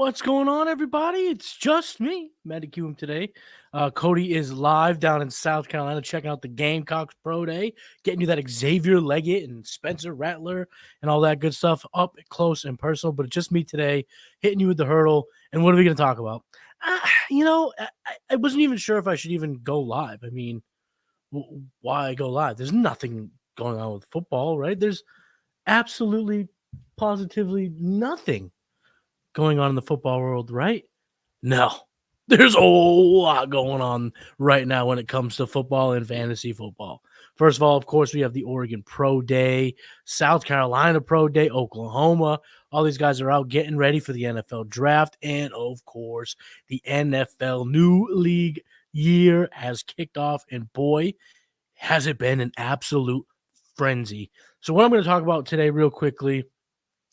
What's going on, everybody? It's just me, Matty Kiwoom today. Cody is live down in South Carolina, checking out the Gamecocks Pro Day, getting you that Xavier Leggett and Spencer Rattler and all that good stuff up close and personal. But it's just me today, hitting you with the hurdle. And what are we going to talk about? I wasn't even sure if I should even go live. I mean, why go live? There's nothing going on with football, right? There's absolutely, positively nothing going on in the football world, right? No. There's a whole lot going on right now when it comes to football and fantasy football. First of all, of course, we have the Oregon Pro Day, South Carolina Pro Day, Oklahoma. All these guys are out getting ready for the NFL draft. And, of course, the NFL new league year has kicked off. And, boy, has it been an absolute frenzy. So what I'm going to talk about today real quickly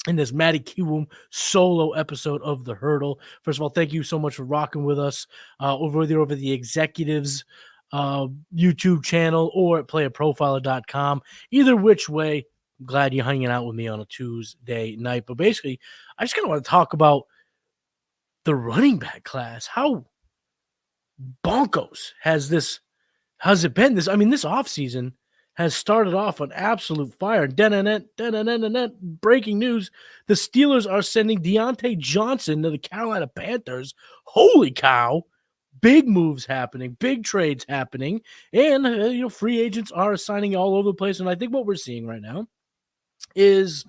in this Matty Kiwoom solo episode of The Hurdle. First of all, thank you so much for rocking with us over the Executives YouTube channel or at playerprofiler.com. Either which way, I'm glad you're hanging out with me on a Tuesday night. But basically, I just kind of want to talk about the running back class. How bonkos has it been? This offseason has started off on absolute fire. Breaking news. The Steelers are sending Deontay Johnson to the Carolina Panthers. Holy cow. Big moves happening. Big trades happening. And, free agents are signing all over the place. And I think what we're seeing right now is,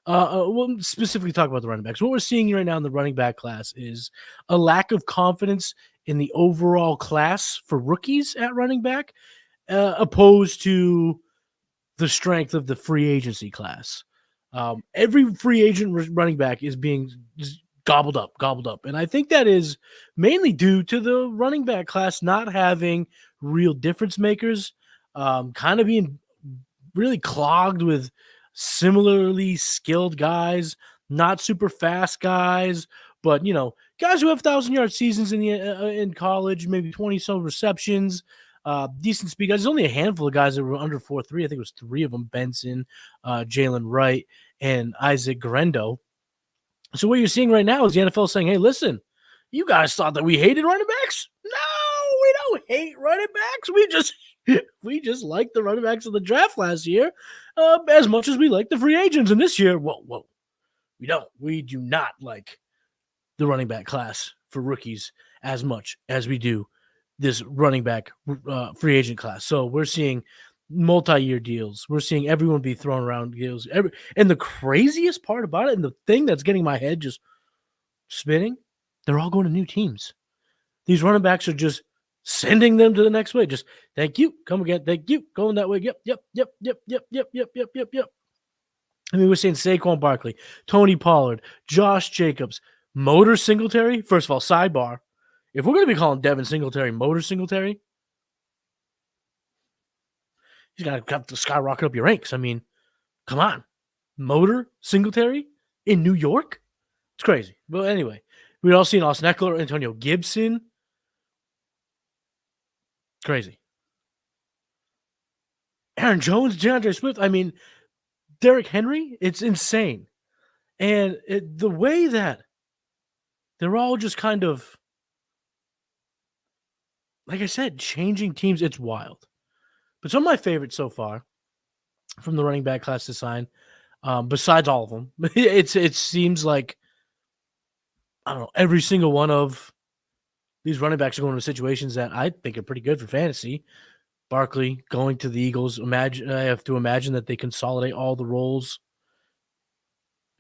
we'll specifically talk about the running backs. What we're seeing right now in the running back class is a lack of confidence in the overall class for rookies at running back, opposed to the strength of the free agency class. Every free agent running back is being just gobbled up. And I think that is mainly due to the running back class not having real difference makers, kind of being really clogged with similarly skilled guys, not super fast guys, but, guys who have 1,000-yard seasons in college, maybe 20-some receptions, decent speed guys. There's only a handful of guys that were under 4.3. I think it was 3 of them: Benson, Jalen Wright, and Isaac Grendo. So what you're seeing right now is the NFL saying, hey, listen, you guys thought that we hated running backs? No, we don't hate running backs. We just like the running backs of the draft last year as much as we like the free agents. And this year, whoa, we don't. We do not like the running back class for rookies as much as we do this running back free agent class. So we're seeing multi-year deals. We're seeing everyone be thrown around deals. And the craziest part about it, and the thing that's getting my head just spinning, they're all going to new teams. These running backs are just sending them to the next way. Just, thank you, come again, thank you, going that way. Yep. I mean, we're seeing Saquon Barkley, Tony Pollard, Josh Jacobs, Motor Singletary. First of all, sidebar, if we're going to be calling Devin Singletary Motor Singletary, he's got to skyrocket up your ranks. I mean, come on. Motor Singletary in New York? It's crazy. But anyway, we've all seen Austin Eckler, Antonio Gibson. Crazy. Aaron Jones, DeAndre Swift. I mean, Derrick Henry. It's insane. And the way that they're all just kind of, like I said, changing teams, it's wild. But some of my favorites so far from the running back class to sign, besides all of them, it seems like, I don't know, every single one of these running backs are going into situations that I think are pretty good for fantasy. Barkley going to the Eagles. I have to imagine that they consolidate all the roles.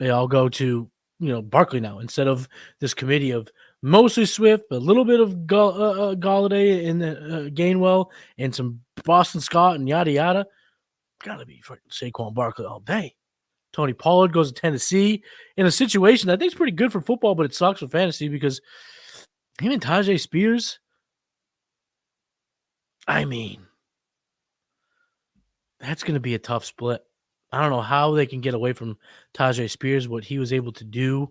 They all go to, Barkley now instead of this committee of mostly Swift, a little bit of Galladay and Gainwell and some Boston Scott and yada yada. Gotta be freaking Saquon Barkley all day. Tony Pollard goes to Tennessee in a situation that I think is pretty good for football, but it sucks for fantasy because him and Tajay Spears, I mean, that's going to be a tough split. I don't know how they can get away from Tajay Spears, what he was able to do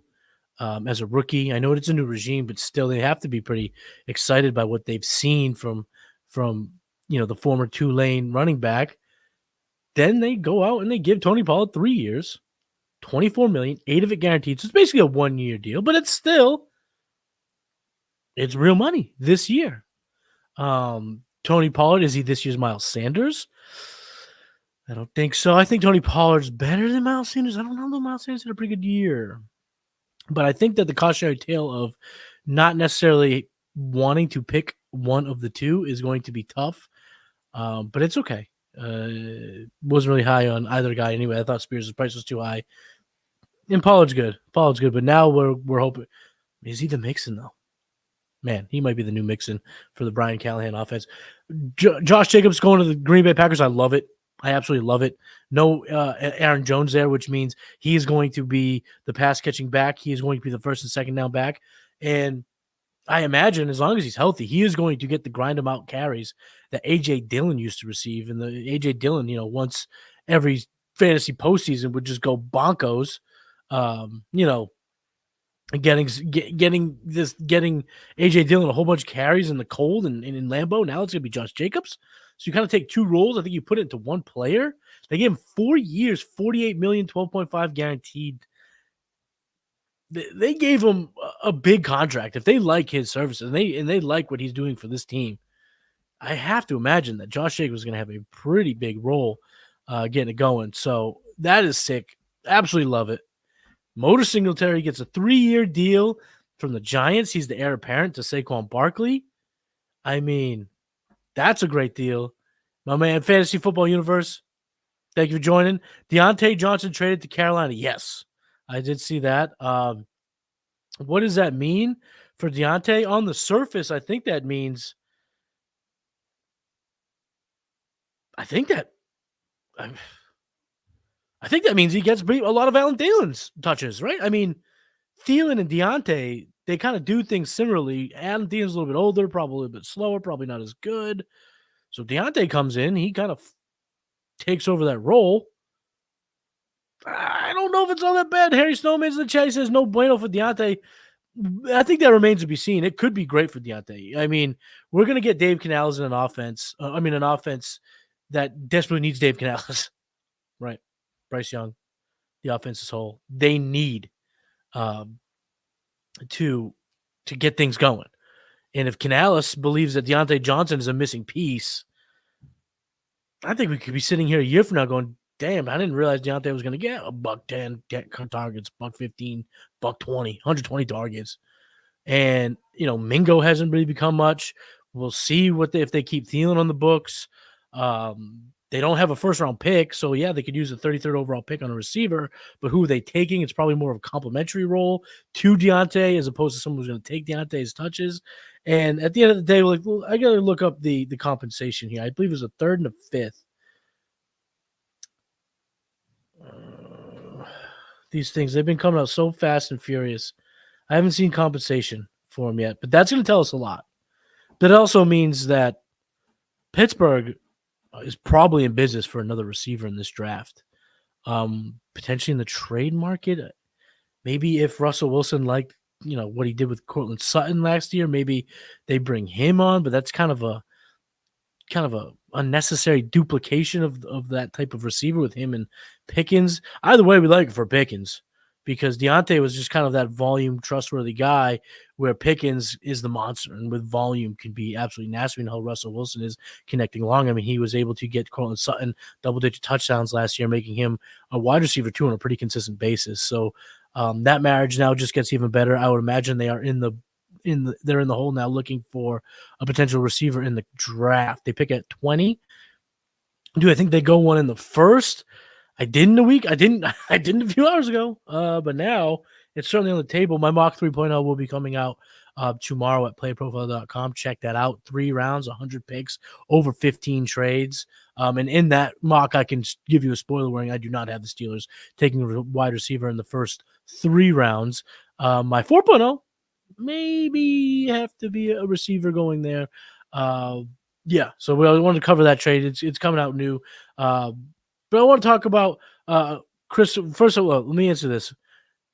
as a rookie. I know it's a new regime, but still they have to be pretty excited by what they've seen from the former Tulane running back. Then they go out and they give Tony Pollard 3 years, $24 million, 8 of it guaranteed. So it's basically a 1-year deal, but it's still It's real money this year. Tony Pollard, is he this year's Miles Sanders? I don't think so. I think Tony Pollard's better than Miles Sanders. I don't know though. Miles Sanders had a pretty good year. But I think that the cautionary tale of not necessarily wanting to pick one of the two is going to be tough. But it's okay. Wasn't really high on either guy anyway. I thought Spears' price was too high. And Pollard's good. But now we're hoping. Is he the Mixon though? Man, he might be the new Mixon for the Brian Callahan offense. Josh Jacobs going to the Green Bay Packers. I love it. I absolutely love it. No Aaron Jones there, which means he is going to be the pass-catching back. He is going to be the first and second down back. And I imagine as long as he's healthy, he is going to get the grind-em-out carries that A.J. Dillon used to receive. And the A.J. Dillon, once every fantasy postseason would just go bonkos, getting AJ Dillon a whole bunch of carries in the cold and in Lambeau. Now it's gonna be Josh Jacobs. So you kind of take two roles. I think you put it into one player. They gave him 4 years, $48 million, 12.5 guaranteed. They gave him a big contract. If they like his services and they like what he's doing for this team, I have to imagine that Josh Jacobs is gonna have a pretty big role getting it going. So that is sick. Absolutely love it. Motor Singletary gets a 3-year deal from the Giants. He's the heir apparent to Saquon Barkley. I mean, that's a great deal. My man, Fantasy Football Universe, thank you for joining. Deontay Johnson traded to Carolina. Yes, I did see that. What does that mean for Deontay? On the surface, I think that means he gets a lot of Allen Thielen's touches, right? I mean, Thielen and Deontay, they kind of do things similarly. Allen Thielen's a little bit older, probably a little bit slower, probably not as good. So Deontay comes in, he kind of takes over that role. I don't know if it's all that bad. Harry Snowman's in the chat. He says no bueno for Deontay. I think that remains to be seen. It could be great for Deontay. I mean, we're going to get Dave Canales in an offense. An offense that desperately needs Dave Canales, right? Bryce Young, the offense as whole. They need to get things going. And if Canales believes that Deontay Johnson is a missing piece, I think we could be sitting here a year from now going, damn, I didn't realize Deontay was going to get a $110 targets, $115, $120, 120 targets. And, Mingo hasn't really become much. We'll see if they keep Thielen on the books. They don't have a first-round pick, so, yeah, they could use a 33rd overall pick on a receiver, but who are they taking? It's probably more of a complimentary role to Deontay as opposed to someone who's going to take Deontay's touches. And at the end of the day, I got to look up the compensation here. I believe it was a 3rd and a 5th. These things, they've been coming out so fast and furious. I haven't seen compensation for him yet, but that's going to tell us a lot. That also means that Pittsburgh is probably in business for another receiver in this draft. Potentially in the trade market. Maybe if Russell Wilson liked, what he did with Cortland Sutton last year, maybe they bring him on, but that's kind of a unnecessary duplication of that type of receiver with him and Pickens. Either way, we like it for Pickens because Deontay was just kind of that volume trustworthy guy where Pickens is the monster and with volume can be absolutely nasty. And how Russell Wilson is connecting along. I mean, he was able to get Cortland Sutton double-digit touchdowns last year, making him a wide receiver too on a pretty consistent basis. So that marriage now just gets even better. I would imagine they are they're in the hole now looking for a potential receiver in the draft. They pick at 20. Do I think they go one in the first? I didn't I didn't a few hours ago. But now it's certainly on the table. My mock 3.0 will be coming out tomorrow at playprofile.com. Check that out. 3 rounds, 100 picks, over 15 trades. And in that mock, I can give you a spoiler warning. I do not have the Steelers taking a wide receiver in the first 3 rounds. My 4.0, maybe have to be a receiver going there. Yeah, so we wanted to cover that trade. It's coming out new. But I want to talk about Chris. First of all, let me answer this.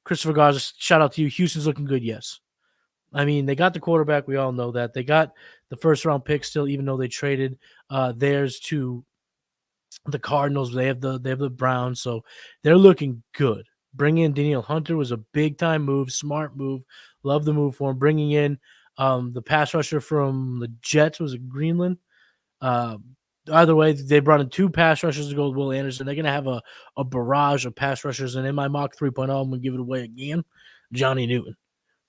Christopher Garza, shout out to you. Houston's looking good, yes. I mean, they got the quarterback. We all know that. They got the first-round pick still, even though they traded theirs to the Cardinals. They have the Browns, so they're looking good. Bringing in Danielle Hunter was a big-time move, smart move. Love the move for him. Bringing in The pass rusher from the Jets was Greenland. Either way, they brought in 2 pass rushers to go with Will Anderson. They're going to have a barrage of pass rushers. And in my mock 3.0, I'm going to give it away again. Johnny Newton.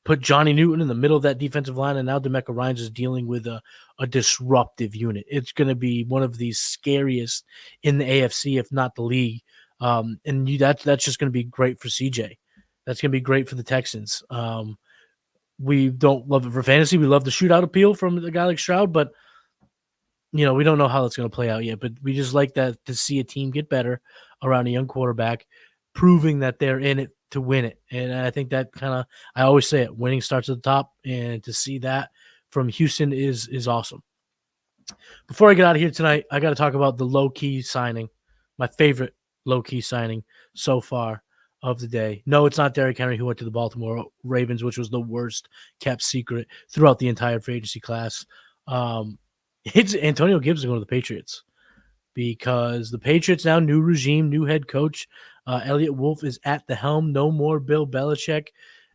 Put Johnny Newton in the middle of that defensive line, and now DeMeco Ryans is dealing with a disruptive unit. It's going to be one of the scariest in the AFC, if not the league. That's just going to be great for CJ. That's going to be great for the Texans. We don't love it for fantasy. We love the shootout appeal from a guy like Stroud, but we don't know how that's going to play out yet. But we just like that to see a team get better around a young quarterback, proving that they're in it to win it. And I think that I always say it, winning starts at the top, and to see that from Houston is awesome. Before I get out of here tonight, I got to talk about the low-key signing, my favorite low-key signing so far of the day. No, it's not Derrick Henry, who went to the Baltimore Ravens, which was the worst kept secret throughout the entire free agency class. It's Antonio Gibson going to the Patriots, because the Patriots now, new regime, new head coach. Elliott Wolf is at the helm. No more Bill Belichick.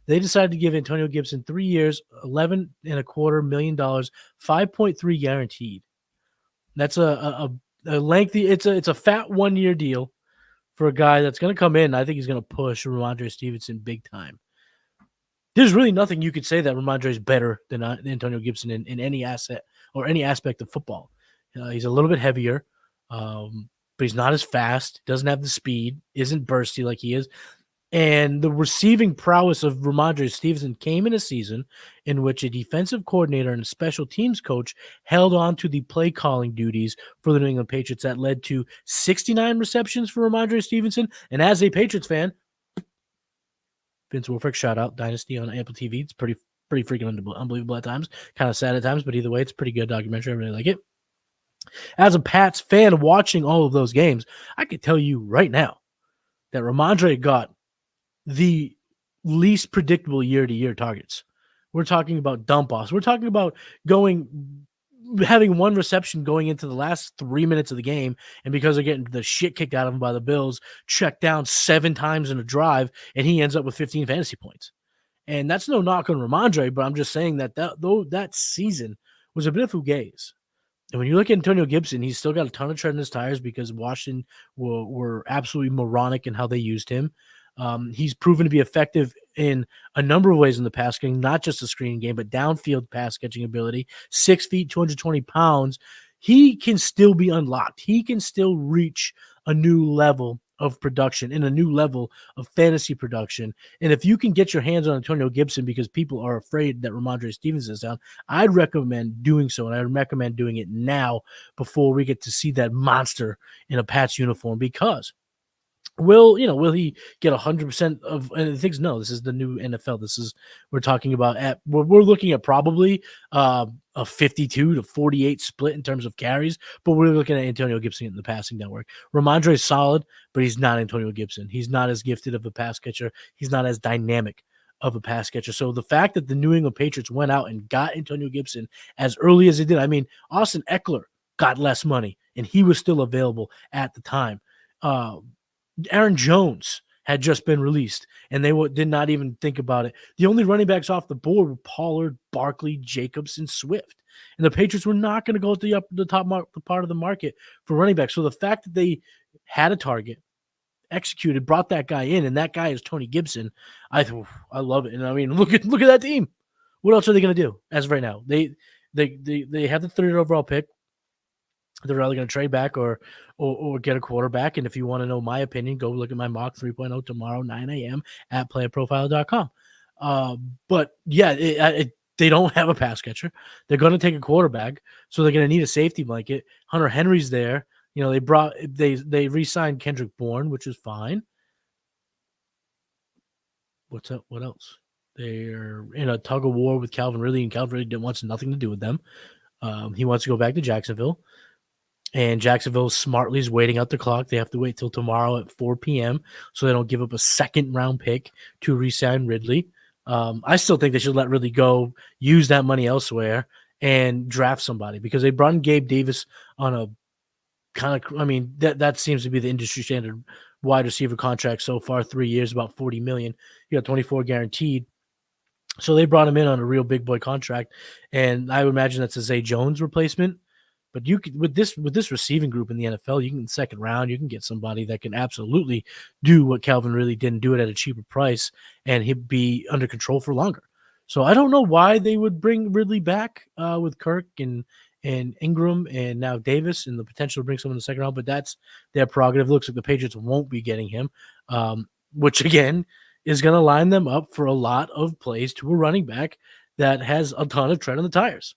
They decided to give Antonio Gibson 3 years, $11.25 million, 5.3 guaranteed. That's a lengthy. It's a fat 1-year deal for a guy that's going to come in. I think he's going to push Ramondre Stevenson big time. There's really nothing you could say that Ramondre is better than Antonio Gibson in any asset or any aspect of football. He's a little bit heavier. But he's not as fast, doesn't have the speed, isn't bursty like he is. And the receiving prowess of Ramondre Stevenson came in a season in which a defensive coordinator and a special teams coach held on to the play calling duties for the New England Patriots. That led to 69 receptions for Ramondre Stevenson. And as a Patriots fan, Vince Wilfork, shout out, Dynasty on Apple TV. It's pretty freaking unbelievable at times. Kind of sad at times, but either way, it's a pretty good documentary. I really like it. As a Pats fan watching all of those games, I can tell you right now that Ramondre got the least predictable year-to-year targets. We're talking about dump-offs. We're talking about having one reception going into the last 3 minutes of the game, and because they're getting the shit kicked out of him by the Bills, checked down 7 times in a drive, and he ends up with 15 fantasy points. And that's no knock on Ramondre, but I'm just saying that season was a bit of fugazi. And when you look at Antonio Gibson, he's still got a ton of tread in his tires because Washington were absolutely moronic in how they used him. He's proven to be effective in a number of ways in the pass game, not just the screening game, but downfield pass catching ability. 6 feet, 220 pounds. He can still be unlocked. He can still reach a new level of production and a new level of fantasy production. And if you can get your hands on Antonio Gibson because people are afraid that Ramondre Stevenson is down, I'd recommend doing so, and I'd recommend doing it now before we get to see that monster in a Pats uniform, because will he get 100% of, and the things? No, this is the new NFL. We're talking about we're looking at probably a 52 to 48 split in terms of carries, but we're looking at Antonio Gibson in the passing network. Ramondre is solid, but he's not Antonio Gibson. He's not as gifted of a pass catcher. He's not as dynamic of a pass catcher. So the fact that the New England Patriots went out and got Antonio Gibson as early as they did, I mean, Austin Eckler got less money, and he was still available at the time. Aaron Jones had just been released, and they did not even think about it. The only running backs off the board were Pollard, Barkley, Jacobs, and Swift. And the Patriots were not going to go to the top part of the market for running backs. So the fact that they had a target, executed, brought that guy in, and that guy is Tony Gibson, I love it. And I mean, look at that team. What else are they going to do as of right now? They have the 3rd overall pick. They're either going to trade back or get a quarterback. And if you want to know my opinion, go look at my mock 3.0 tomorrow, 9 a.m. at playerprofile.com. But yeah, they don't have a pass catcher. They're going to take a quarterback, so they're going to need a safety blanket. Hunter Henry's there. They re-signed Kendrick Bourne, which is fine. What's up? What else? They're in a tug of war with Calvin Ridley, and Calvin Ridley wants nothing to do with them. He wants to go back to Jacksonville. And Jacksonville smartly is waiting out the clock. They have to wait till tomorrow at 4 p.m. so they don't give up a 2nd-round pick to re-sign Ridley. I still think they should let Ridley go, use that money elsewhere, and draft somebody, because they brought in Gabe Davis on a kind of, I mean, that seems to be the industry standard wide receiver contract so far, 3 years, about $40 million. You got 24 guaranteed. So they brought him in on a real big boy contract, and I would imagine that's a Zay Jones replacement. But you could with this receiving group in the NFL, you can second round, you can get somebody that can absolutely do what Calvin really didn't, do it at a cheaper price, and he'd be under control for longer. So I don't know why they would bring Ridley back with Kirk and Ingram and now Davis and the potential to bring someone in the second round, but that's their prerogative. It looks like the Patriots won't be getting him, which again is going to line them up for a lot of plays to a running back that has a ton of tread on the tires.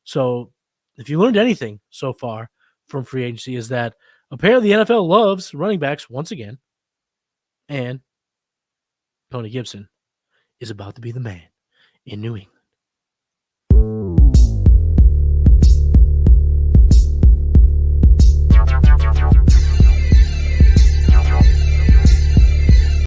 So if you learned anything so far from free agency is that apparently the NFL loves running backs once again, and Tony Gibson is about to be the man in New England.